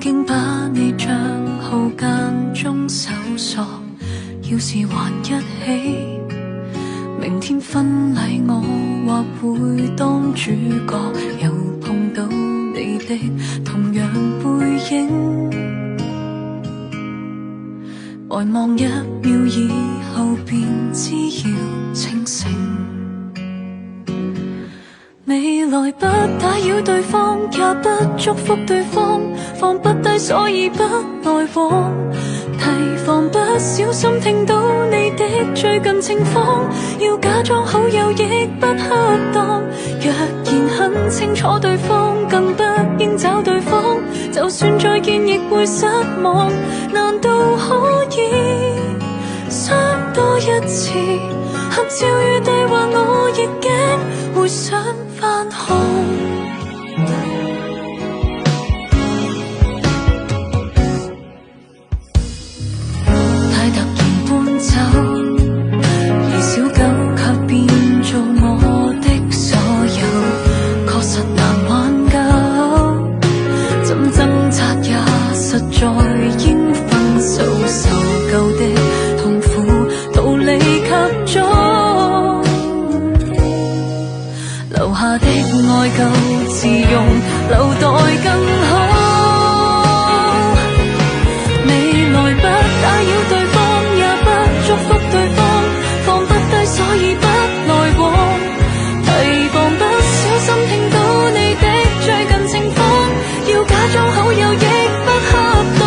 經把你帳號間中搜索，要是還一起，明天婚禮我或會當主角，又碰到你的同樣背影，呆望1秒以後便知要清醒。未來不打擾對方，也不祝福對方，放不低所以不來往，提防不小心聽到你的最近情況，要假裝好友亦不恰當，若然很清楚對方，更不應找對方，就算再見亦會失望，難道可以相多一次，合照與對話我亦驚會想返看。太突然搬走，而小狗卻變做我的所有，確實難挽救，怎掙扎也實在應分手，受夠的痛苦逃離及早，留下的愛舊自用，留待更好。未來不打擾對方，也不祝福對方，放不低所以不來往，提防不小心聽到你的最近情況，要假裝好友亦不恰當，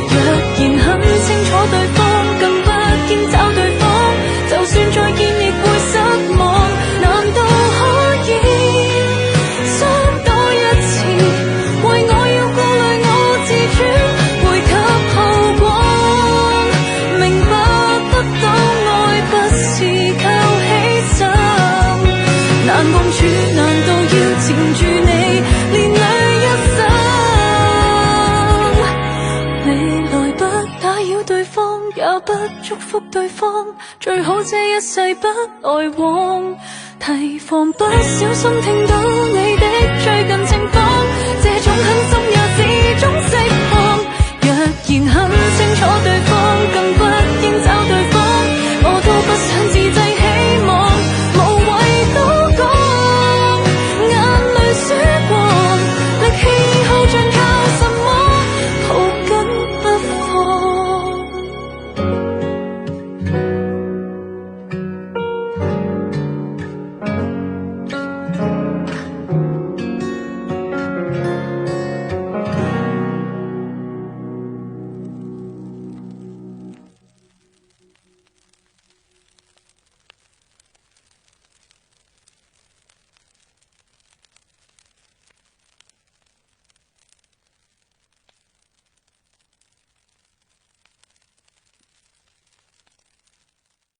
若然很清楚對方，更不應找對方，就算再見亦會失望，難道可以相多一次，為我要顧慮我自尊，會給後果，明白得到愛不是靠犧牲，難共處難道要纏住你連累一生，未來不打擾對方，也不祝福對方，最好這一世不來往，提防不小心聽到你的最近情況，這種狠心也是種